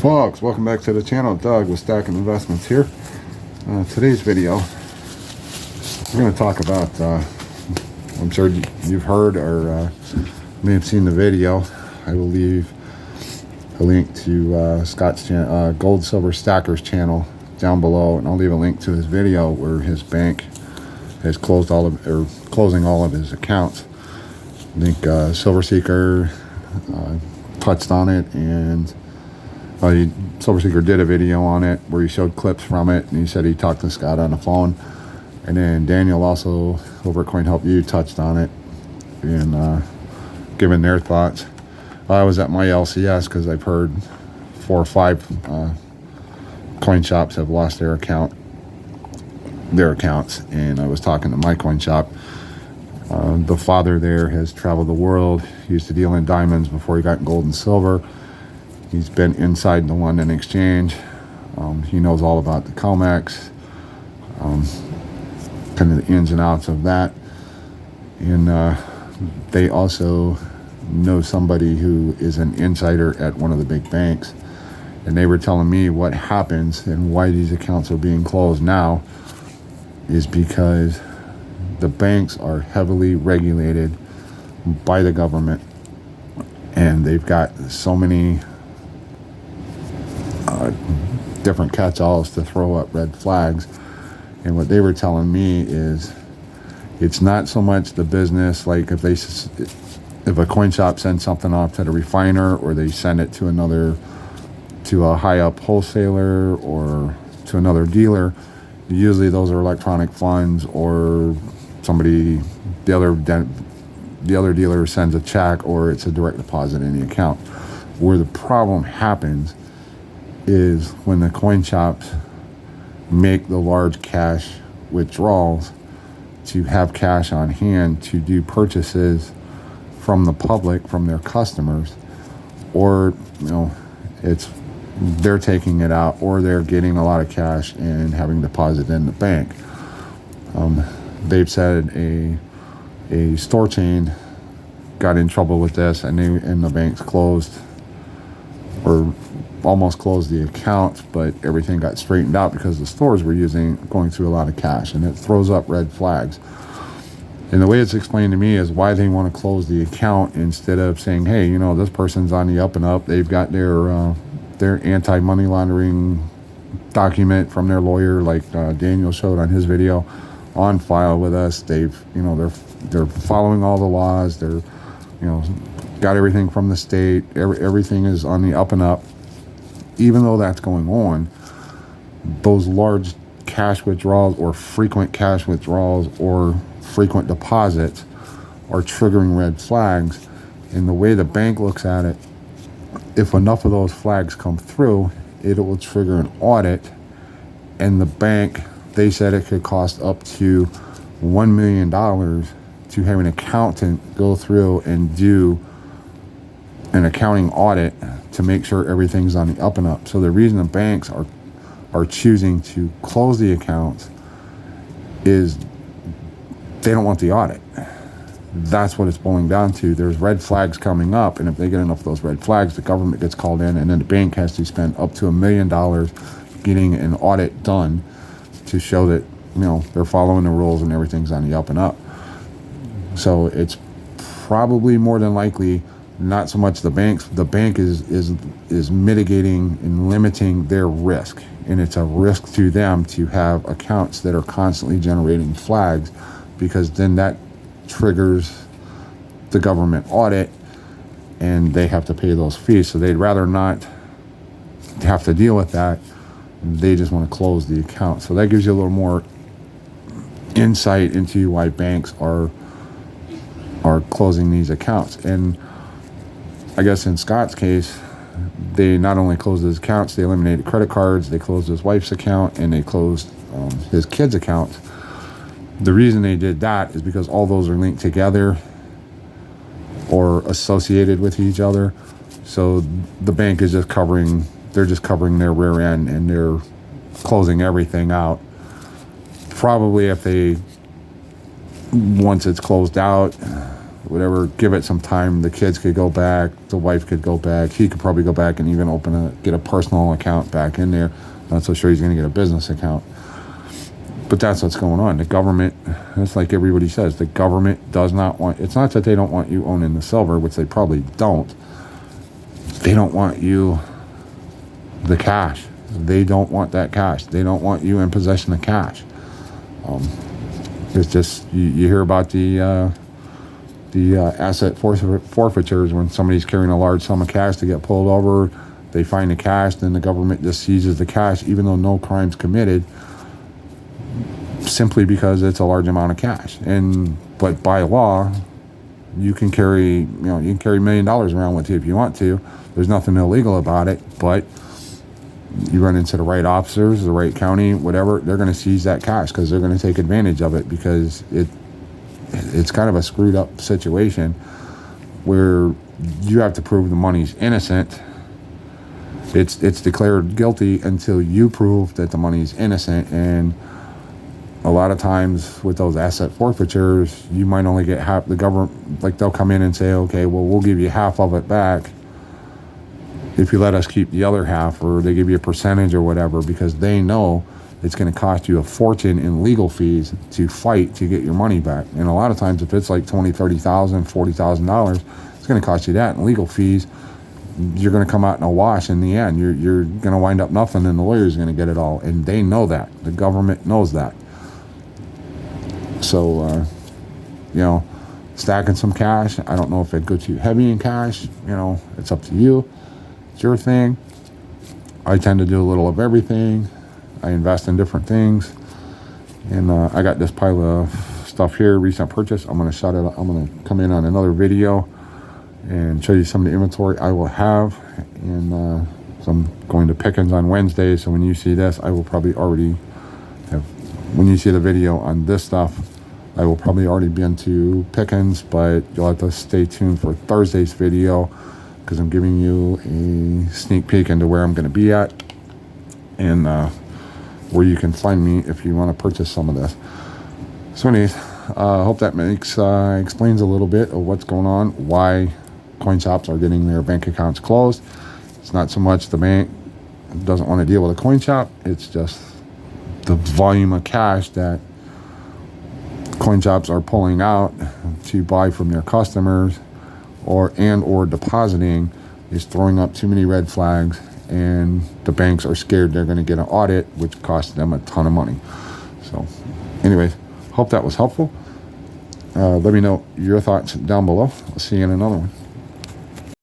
Folks, welcome back to the channel. Doug with Stacking Investments here. Today's video, we're going to talk about, I'm sure you've heard or may have seen the video. I will leave a link to Scott's channel, Gold Silver Stacker's channel down below, and I'll leave a link to his video where his bank has closing all of his accounts. I think Silver Seeker touched on it, and Silver Seeker did a video on it where he showed clips from it, and he said he talked to Scott on the phone. And then Daniel also over at Coin Help You touched on it and given their thoughts. I was at my LCS because I've heard 4 or 5 coin shops have lost their accounts, and I was talking to my coin shop. The father there has traveled the world. He used to deal in diamonds before he got in gold and silver. He's been inside the London Exchange. He knows all about the COMEX, kind of the ins and outs of that. And they also know somebody who is an insider at one of the big banks. And they were telling me what happens and why these accounts are being closed now is because the banks are heavily regulated by the government, and they've got so many different catch-alls to throw up red flags. And what they were telling me is it's not so much the business, like if a coin shop sends something off to the refiner, or they send it to a high up wholesaler or to another dealer. Usually those are electronic funds, or the other dealer sends a check, or it's a direct deposit in the account. Where the problem happens is when the coin shops make the large cash withdrawals to have cash on hand to do purchases from the public, from their customers, or they're taking it out, or they're getting a lot of cash and having deposited in the bank. They've said a store chain got in trouble with this, and the banks closed, or almost closed the account, but everything got straightened out because the stores were going through a lot of cash, and it throws up red flags. And the way it's explained to me is why they want to close the account instead of saying, hey, this person's on the up and up. They've got their anti-money laundering document from their lawyer, like Daniel showed on his video, on file with us. They're following all the laws. They're got everything from the state. Everything is on the up and up. Even though that's going on, those large cash withdrawals or frequent cash withdrawals or frequent deposits are triggering red flags. And the way the bank looks at it, if enough of those flags come through, it will trigger an audit. And the bank, they said it could cost up to $1 million to have an accountant go through and do an accounting audit to make sure everything's on the up and up. So the reason the banks are choosing to close the accounts is they don't want the audit. That's what it's boiling down to. There's red flags coming up, and if they get enough of those red flags, the government gets called in, and then the bank has to spend up to $1 million getting an audit done to show that they're following the rules and everything's on the up and up. So it's probably more than likely not so much the banks. The bank is mitigating and limiting their risk, and it's a risk to them to have accounts that are constantly generating flags, because then that triggers the government audit, and they have to pay those fees. So they'd rather not have to deal with that. They just want to close the account. So that gives you a little more insight into why banks are closing these accounts. And I guess in Scott's case, they not only closed his accounts, they eliminated credit cards, they closed his wife's account, and they closed his kids' accounts. The reason they did that is because all those are linked together or associated with each other. So the bank is just covering their rear end, and they're closing everything out. Probably once it's closed out, whatever, give it some time. The kids could go back, the wife could go back, he could probably go back and even get a personal account back in there. Not so sure he's going to get a business account. But that's what's going on. The government, it's like everybody says, the government does not want, it's not that they don't want you owning the silver, which they probably don't. They don't want you, the cash. They don't want that cash. They don't want you in possession of cash. It's just, you hear about the asset forfeitures when somebody's carrying a large sum of cash to get pulled over. They find the cash, then the government just seizes the cash, even though no crime's committed, simply because it's a large amount of cash. But by law, you can carry $1 million around with you if you want to. There's nothing illegal about it, but you run into the right officers, the right county, whatever, they're going to seize that cash because they're going to take advantage of it, because it's kind of a screwed up situation where you have to prove the money's innocent. It's declared guilty until you prove that the money's innocent. And a lot of times with those asset forfeitures, you might only get half. The government, like, they'll come in and say, okay, well, we'll give you half of it back if you let us keep the other half, or they give you a percentage or whatever, because they know it's going to cost you a fortune in legal fees to fight to get your money back. And a lot of times, if it's like $20,000, $30,000, $40,000, it's going to cost you that in legal fees. You're going to come out in a wash in the end. You're going to wind up nothing, and the lawyer's going to get it all. And they know that. The government knows that. So, stacking some cash, I don't know if it goes too heavy in cash. It's up to you. It's your thing. I tend to do a little of everything. I invest in different things. And I got this pile of stuff here, recent purchase. I'm going to shut it up. I'm going to come in on another video and show you some of the inventory I will have. And so I'm going to Pickens on Wednesday. So when you see this, I will probably already have, when you see the video on this stuff, I will probably already be into Pickens, but you'll have to stay tuned for Thursday's video, because I'm giving you a sneak peek into where I'm going to be at and where you can find me if you want to purchase some of this. So anyways, I hope that explains a little bit of what's going on, why coin shops are getting their bank accounts closed. It's not so much the bank doesn't want to deal with a coin shop, it's just the volume of cash that coin shops are pulling out to buy from their customers or depositing is throwing up too many red flags, and the banks are scared they're going to get an audit, which costs them a ton of money. So anyways, hope that was helpful. Let me know your thoughts down below. I'll see you in another one.